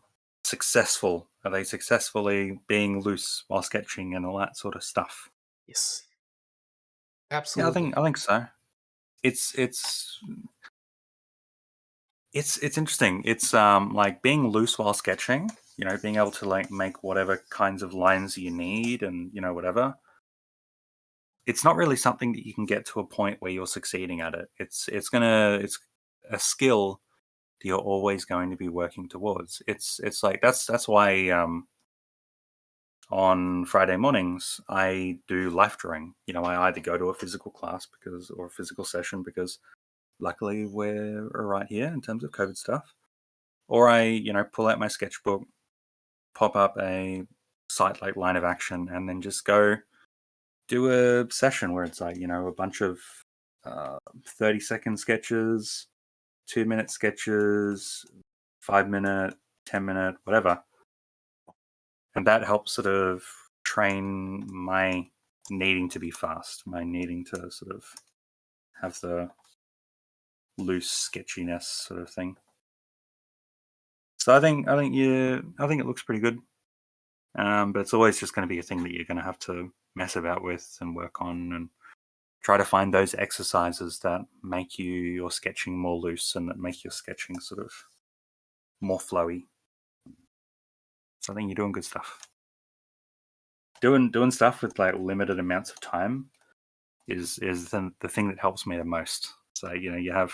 successful? Are they successfully being loose while sketching and all that sort of stuff? Yes. Yeah, Absolutely. I think so. It's interesting. It's like being loose while sketching. You know, being able to like make whatever kinds of lines you need, and whatever. It's not really something that you can get to a point where you're succeeding at it. It's a skill that you're always going to be working towards. It's like that's why on Friday mornings I do life drawing. I either go to a physical class or a physical session because luckily we're right here in terms of COVID stuff, or I pull out my sketchbook, pop up a site like Line of Action, and then just go do a session where it's like a bunch of 30-second sketches, 2-minute sketches, 5-minute, 10-minute, whatever. And that helps sort of train my needing to be fast, my needing to sort of have the loose sketchiness sort of thing. So I think it looks pretty good. But it's always just going to be a thing that you're going to have to mess about with and work on, and try to find those exercises that make your sketching more loose and that make your sketching sort of more flowy. So I think you're doing good stuff. Doing stuff with like limited amounts of time is the thing that helps me the most. So you have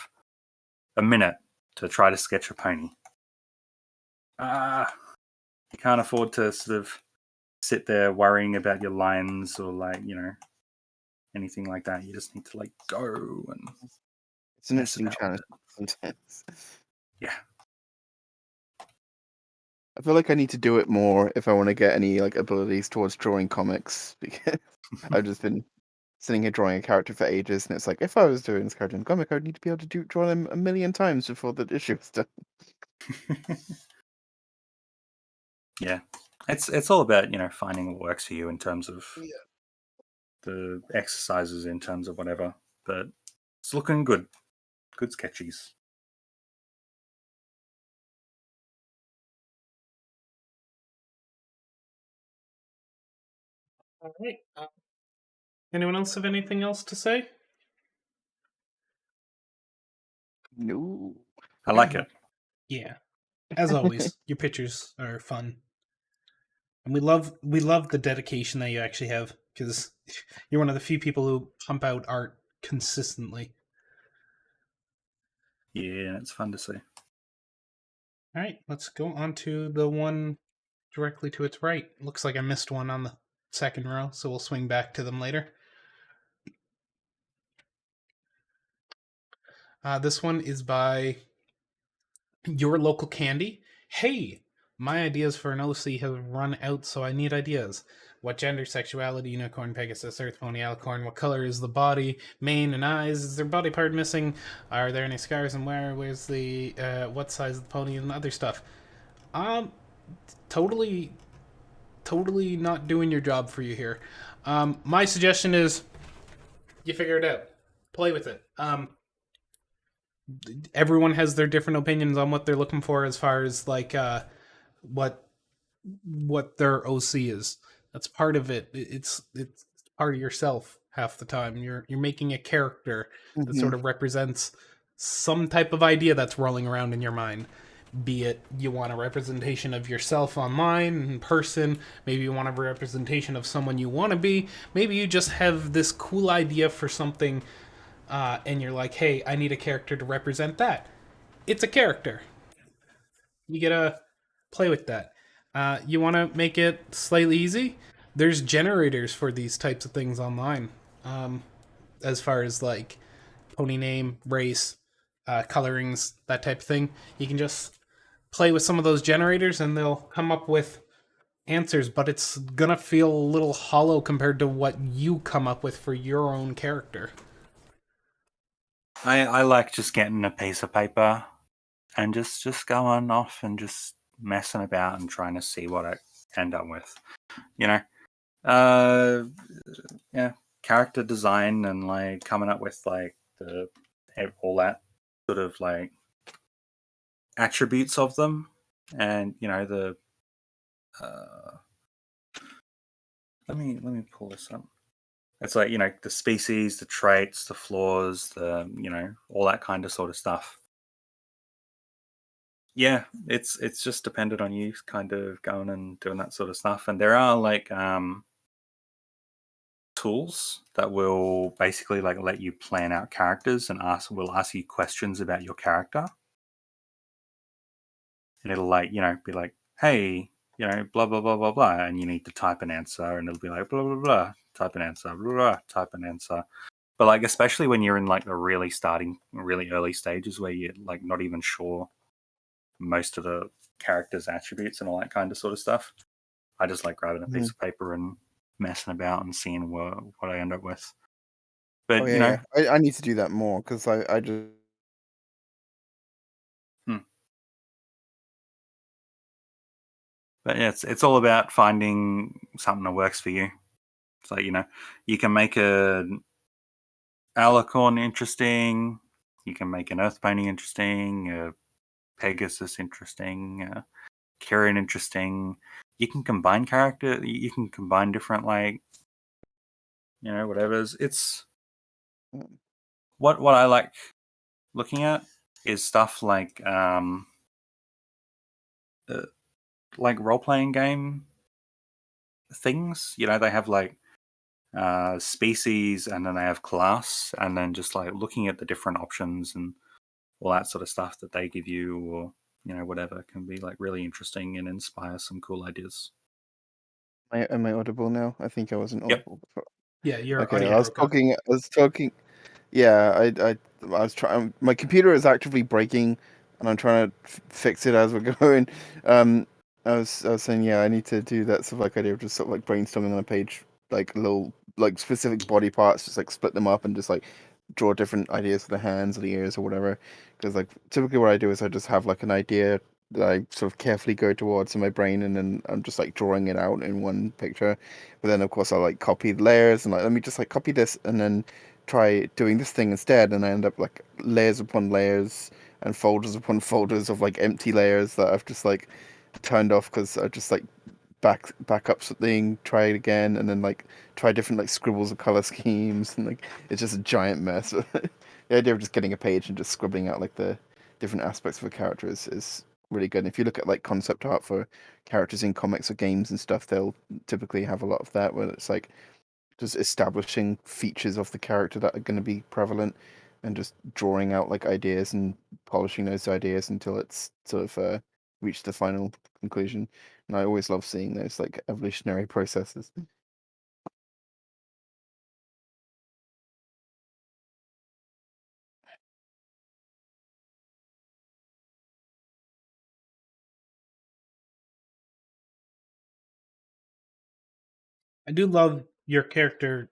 a minute to try to sketch a pony. You can't afford to sort of sit there worrying about your lines or like anything like that. You just need to like go and It's an mess interesting about with challenge it. sometimes. Yeah. I feel like I need to do it more if I want to get any like abilities towards drawing comics, because I've just been sitting here drawing a character for ages, and it's like if I was doing this character in a comic, I'd need to be able to draw them a million times before the issue was done. Yeah. It's all about finding what works for you in terms of Yeah. the exercises, in terms of whatever. But it's looking good. Good sketchies. All right. Anyone else have anything else to say? No. I like it. Yeah. As always, your pictures are fun, and we love the dedication that you actually have, because you're one of the few people who pump out art consistently. Yeah, it's fun to see. All right, let's go on to the one directly to its right. Looks like I missed one on the second row, so we'll swing back to them later. This one is by Your Local Candy. Hey, my ideas for an OC have run out, so I need ideas. What gender, sexuality, unicorn, pegasus, earth pony, alicorn? What color is the body, mane, and eyes? Is there body part missing? Are there any scars, and where? Where's the what size of the pony and other stuff? Um, totally, totally not doing your job for you here. My suggestion is you figure it out, play with it. Everyone has their different opinions on what they're looking for as far as like what their OC is. That's part of it. It's part of yourself half the time. You're making a character that Mm-hmm. sort of represents some type of idea that's rolling around in your mind. Be it you want a representation of yourself online in person, maybe you want a representation of someone you want to be, maybe you just have this cool idea for something, and you're like, hey, I need a character to represent that. It's a character. You gotta play with that. You want to make it slightly easy? There's generators for these types of things online. As far as like pony name, race, colorings, that type of thing, you can just play with some of those generators and they'll come up with answers, but it's gonna feel a little hollow compared to what you come up with for your own character. I like just getting a piece of paper and just going off and just messing about and trying to see what I end up with. You know, uh, yeah, character design and like coming up with like all that sort of like attributes of them, and the uh, let me pull this up. It's like, the species, the traits, the flaws, all that kind of sort of stuff. Yeah, it's just dependent on you kind of going and doing that sort of stuff. And there are like tools that will basically like let you plan out characters and will ask you questions about your character. And it'll like, be like, hey, blah blah blah blah blah, and you need to type an answer, and it'll be like blah blah blah, type an answer, blah blah, type an answer. But like, especially when you're in like the really early stages where you're like not even sure most of the character's attributes and all that kind of sort of stuff, I just like grabbing a piece Mhm. of paper and messing about and seeing what I end up with. Oh But yeah, yeah. I need to do that more because I just hmm. But yeah, it's all about finding something that works for you. It's like, you can make an alicorn interesting, you can make an earth pony interesting, Pegasus interesting, Kieran interesting. You can combine you can combine different like, whatever's. It's mm, what I like looking at is stuff uh, like role playing game things. They have like species, and then they have class, and then just like looking at the different options and all that sort of stuff that they give you, or whatever, can be like really interesting and inspire some cool ideas. am I audible now? I think I wasn't Yep. audible before. Yeah, your Okay, audio broke up. I was talking. Yeah, I was trying. My computer is actively breaking, and I'm trying to fix it as we're going. Um, I was saying, yeah, I need to do that sort of like idea of just sort of like brainstorming on a page, like little like specific body parts, just like split them up and just like draw different ideas for the hands or the ears or whatever. Because like typically what I do is I just have like an idea that I sort of carefully go towards in my brain, and then I'm just like drawing it out in one picture. But then of course I like copy the layers and like let me just like copy this and then try doing this thing instead, and I end up like layers upon layers and folders upon folders of like empty layers that I've just like turned off because I just like back up something, try it again, and then like try different like scribbles of color schemes, and like it's just a giant mess. The idea of just getting a page and just scribbling out like the different aspects of a character is really good. And if you look at like concept art for characters in comics or games and stuff, they'll typically have a lot of that where it's like just establishing features of the character that are going to be prevalent and just drawing out like ideas and polishing those ideas until it's sort of reached the final conclusion. And I always love seeing those like evolutionary processes. I do love your character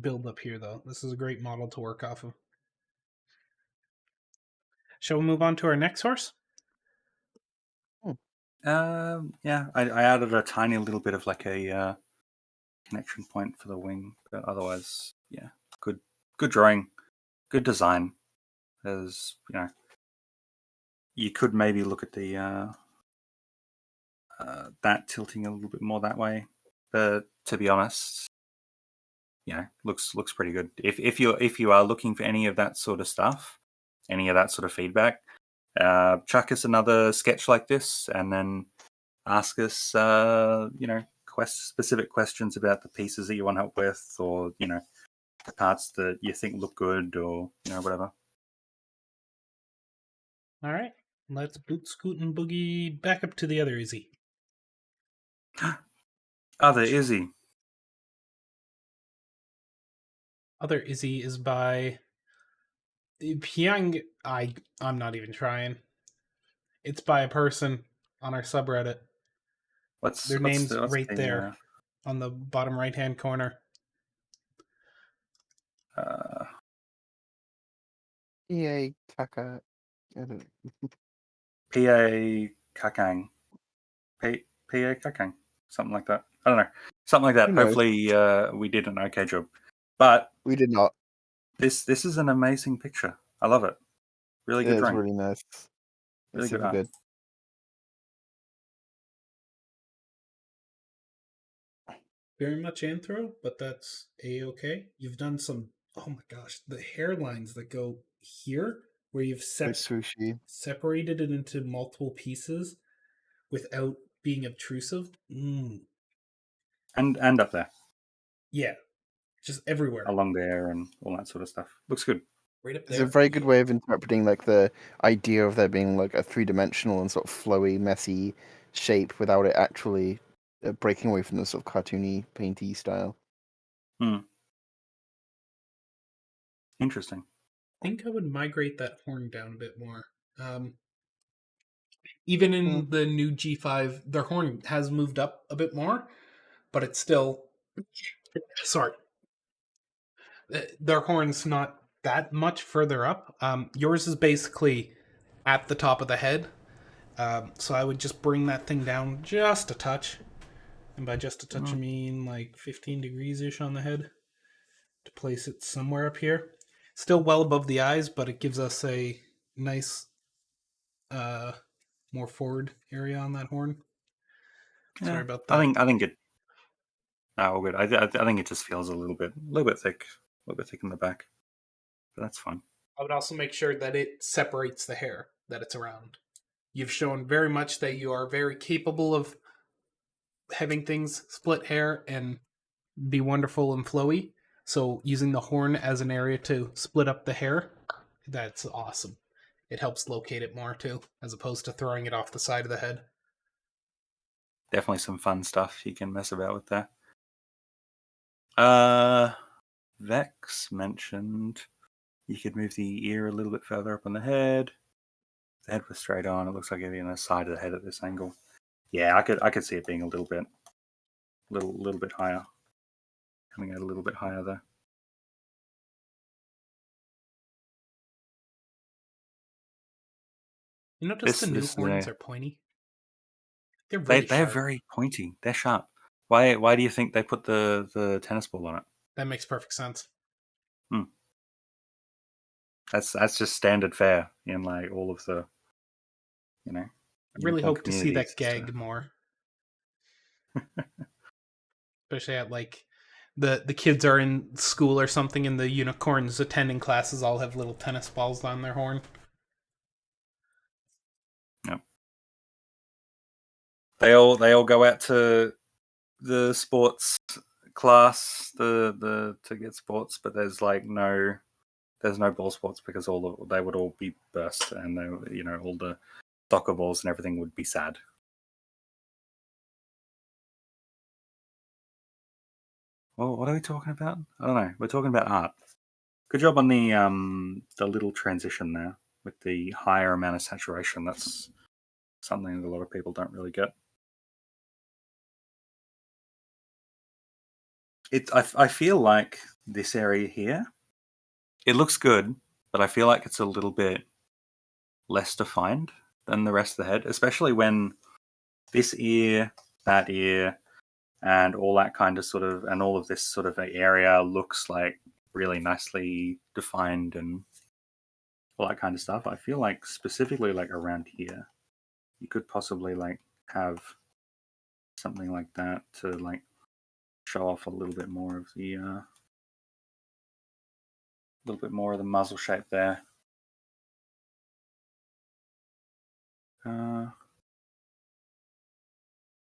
build up here, though. This is a great model to work off of. Shall we move on to our next horse? Yeah, I added a tiny little bit of like a connection point for the wing, but otherwise, yeah, good drawing, good design. There's, you could maybe look at the that tilting a little bit more that way, but to be honest, looks pretty good. If you are looking for any of that sort of stuff, any of that sort of feedback, chuck us another sketch like this, and then ask us, specific questions about the pieces that you want help with, or the parts that you think look good, or whatever. All right, let's boot, scoot, and boogie back up to the other Izzy. Other Izzy. Other Izzy is by Pyang. I'm not even trying. It's by a person on our subreddit. What's Their what's name's the what's right the there on the bottom right hand corner. uh, EA Taka. I don't know. PA Kakang? PA Kakang? Something like that. I don't know. Something like that. Who knows? Hopefully, we did an okay job. But We did not. this is an amazing picture. I love it. Really good It's drawing. really nice. It's Really good super art. good. very much anthro, but that's a-okay. You've done some, oh my gosh, the hairlines that go here, where you've Like sushi. separated it into multiple pieces without being obtrusive. And up there, Yeah, just everywhere. along there, and all that sort of stuff. Looks good. Right up It's a there. very good way of interpreting like the idea of there being like a three-dimensional and sort of flowy, messy shape without it actually breaking away from the sort of cartoony, painty style. Interesting. I think I would migrate that horn down a bit more. Even in the new G5, their horn has moved up a bit more, but it's still. Sorry. Their horn's not that much further up. Yours is basically at the top of the head. So I would just bring that thing down just a touch. And by just a touch, I mean like 15 degrees ish on the head to place it somewhere up here. Still well above the eyes, but it gives us a nice, more forward area on that horn. Yeah, Sorry about that. I think it. Oh, good. I think it just feels a little bit thick, a little bit thick in the back, but that's fine. I would also make sure that it separates the hair that it's around. You've shown very much that you are very capable of having things split hair and be wonderful and flowy. So using the horn as an area to split up the hair, that's awesome. It helps locate it more too, as opposed to throwing it off the side of the head. Definitely some fun stuff you can mess about with there. Vex mentioned you could move the ear a little bit further up on the head. The head was straight on. It looks like it's on the side of the head at this angle. Yeah, I could see it being a little bit higher, coming out a little bit higher there. You notice the new horns are pointy? They're really They're sharp. very pointy. They're sharp. Why do you think they put the tennis ball on it? That makes perfect sense. That's just standard fare in like all of the, I really unicorn hope to see that communities. gag more. Especially at like the kids are in school or something and the unicorns attending classes all have little tennis balls on their horn. Yep. They all go out to the sports class to get sports, but there's no ball sports because they would all be burst, and all the soccer balls and everything would be sad. Well, what are we talking about? I don't know. We're talking about art. Good job on the little transition there with the higher amount of saturation. That's something that a lot of people don't really get. I feel like this area here, it looks good, but I feel like it's a little bit less defined than the rest of the head, especially when this ear, that ear, and all that kind of and all of this sort of area looks like really nicely defined and all that kind of stuff. I feel like specifically like around here, you could possibly like have something like that to like show off a little bit more of the muzzle shape there.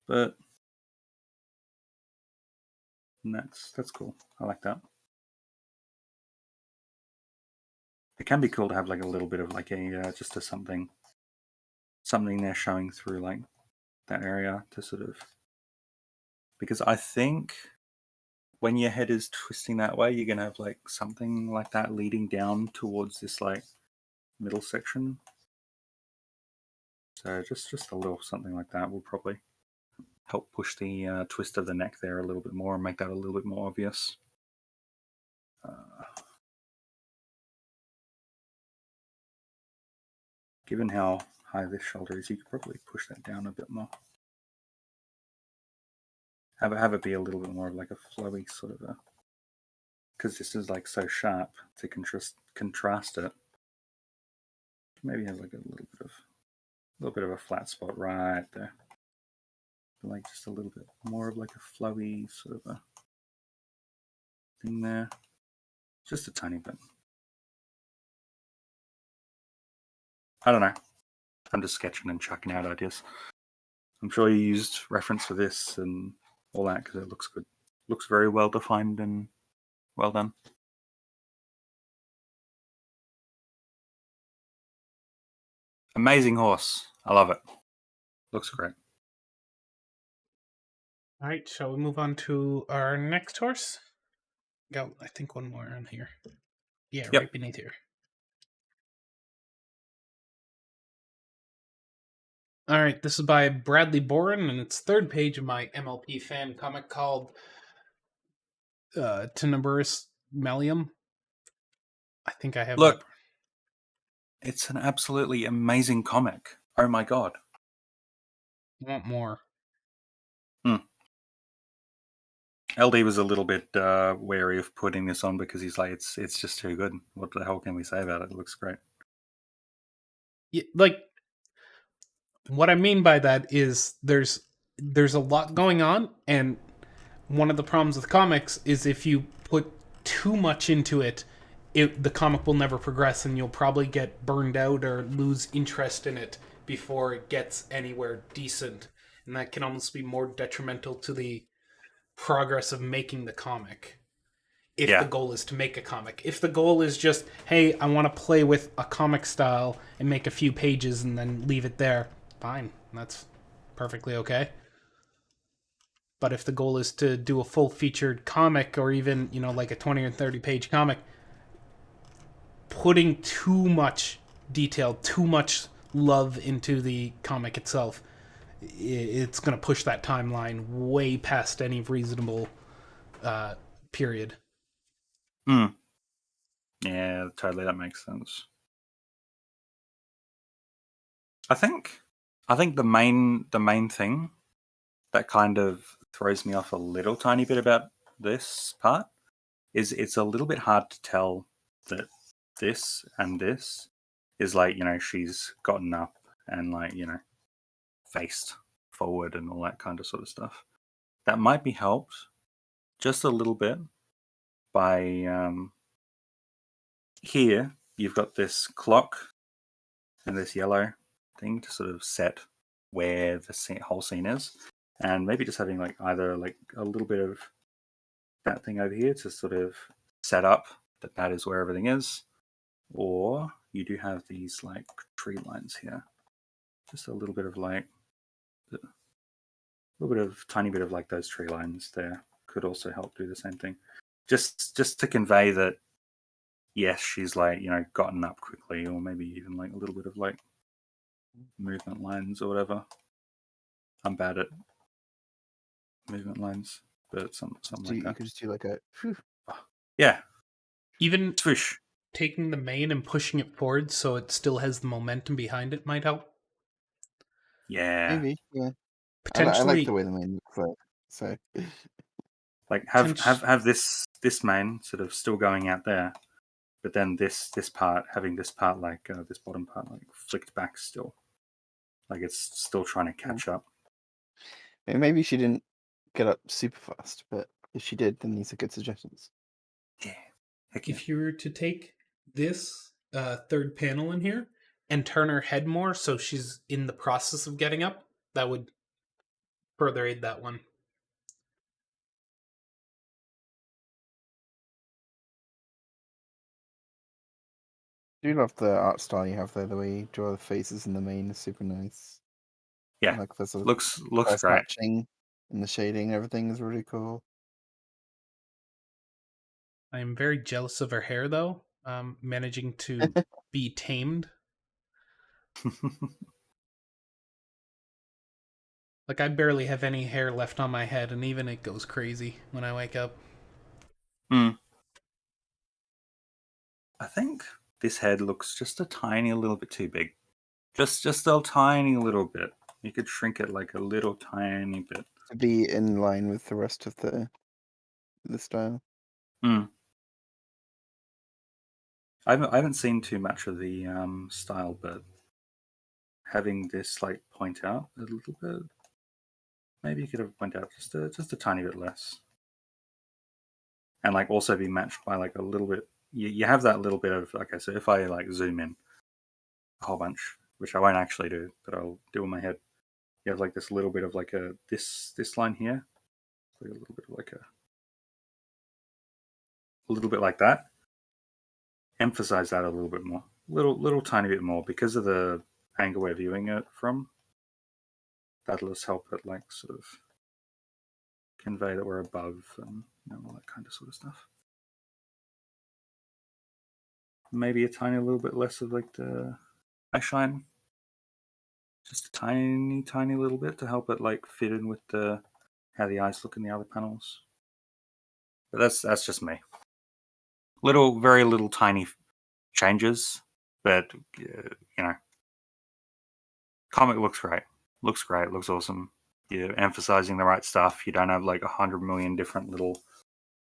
But that's cool. I like that. It can be cool to have like a little bit of like a just a something there showing through like that area to sort of, because I think when your head is twisting that way, you're gonna have like something like that leading down towards this like middle section. So just a little something like that will probably help push the twist of the neck there a little bit more and make that a little bit more obvious. Given how high this shoulder is, you could probably push that down a bit more. Have it be a little bit more of like a flowy sort of a, because this is like so sharp to contrast it. Maybe have like a little bit of a flat spot right there. like just a little bit more of like a flowy sort of a thing there. Just a tiny bit. I don't know. I'm just sketching and chucking out ideas. I'm sure you used reference for this and all that because it looks good. Looks very well defined and well done. Amazing horse. I love it. Looks great. All right, shall we move on to our next horse? Got, I think, one more on here. Yeah, Yep. right beneath here. All right, this is by Bradley Boren, and it's third page of my MLP fan comic called Tenebrous Melium. I think I have Look, that. it's an absolutely amazing comic. Oh my god. I want more. LD was a little bit wary of putting this on because he's like, it's just too good. What the hell can we say about it? It looks great. Yeah, like, what I mean by that is there's a lot going on, and one of the problems with comics is if you put too much into it, the comic will never progress, and you'll probably get burned out or lose interest in it before it gets anywhere decent, and that can almost be more detrimental to the progress of making the comic. If Yeah. the goal is to make a comic. If the goal is just, hey, I want to play with a comic style and make a few pages and then leave it there, fine. That's perfectly okay. But if the goal is to do a full featured comic or even, like a 20 or 30 page comic, putting too much detail, too much love into the comic itself, it's going to push that timeline way past any reasonable period. Yeah, totally. That makes sense. I think the main thing that kind of throws me off a little tiny bit about this part is it's a little bit hard to tell that this and this is like, she's gotten up and like, faced forward and all that kind of sort of stuff. That might be helped just a little bit by here you've got this clock and this yellow thing to sort of set where the whole scene is, and maybe just having like either like a little bit of that thing over here to sort of set up that is where everything is, or you do have these like tree lines here, just a little bit of like tiny bit of like those tree lines there could also help do the same thing, just to convey that yes, she's like gotten up quickly, or maybe even like a little bit of like movement lines or whatever. I'm bad at movement lines, but something like You that. could just do like a. Yeah, Even swoosh. taking the mane and pushing it forward so it still has the momentum behind it might help. Yeah, Maybe, yeah. I like the Potentially, way the main looks like. So like have this mane sort of still going out there, but then this part having this part like this bottom part like flicked back still, like it's still trying to catch up. maybe she didn't get up super fast, but if she did, then these are good suggestions. Yeah, heck yeah. if you were to take this third panel in here and turn her head more so she's in the process of getting up, that would further aid that one. I do love the art style you have there. The way you draw the faces in the main is super nice. Yeah, Like the sort of looks price great. matching and the shading and everything is really cool. I am very jealous of her hair, though. Managing to be tamed. Like, I barely have any hair left on my head, and even it goes crazy when I wake up. I think this head looks just a tiny little bit too big. Just a tiny little bit. You could shrink it like a little tiny bit. To be in line with the rest of the style. I haven't seen too much of the style, but having this like point out a little bit Maybe you could have went out just a tiny bit less, and like also be matched by like a little bit. You have that little bit of, okay. So if I like zoom in a whole bunch, which I won't actually do, but I'll do in my head. You have like this little bit of like this line here, like a little bit of like a little bit like that. Emphasize that a little bit more, little tiny bit more, because of the angle we're viewing it from. That'll just help it like sort of convey that we're above and all that kind of sort of stuff. Maybe a tiny little bit less of like the eye shine, just a tiny little bit to help it like fit in with the how the eyes look in the other panels. But that's just me. Very little tiny changes, but comic looks great. Looks great. Looks awesome. You're emphasizing the right stuff. You don't have like 100 million different little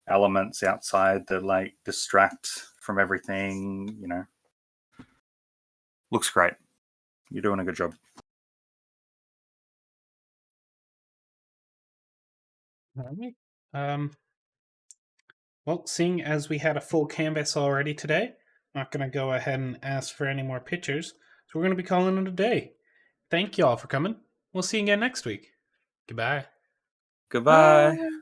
elements outside that like distract from everything. Looks great. You're doing a good job. All right. Well, seeing as we had a full canvas already today, I'm not going to go ahead and ask for any more pictures. So we're going to be calling it a day. Thank you all for coming. We'll see you again next week. Goodbye. Goodbye. Bye.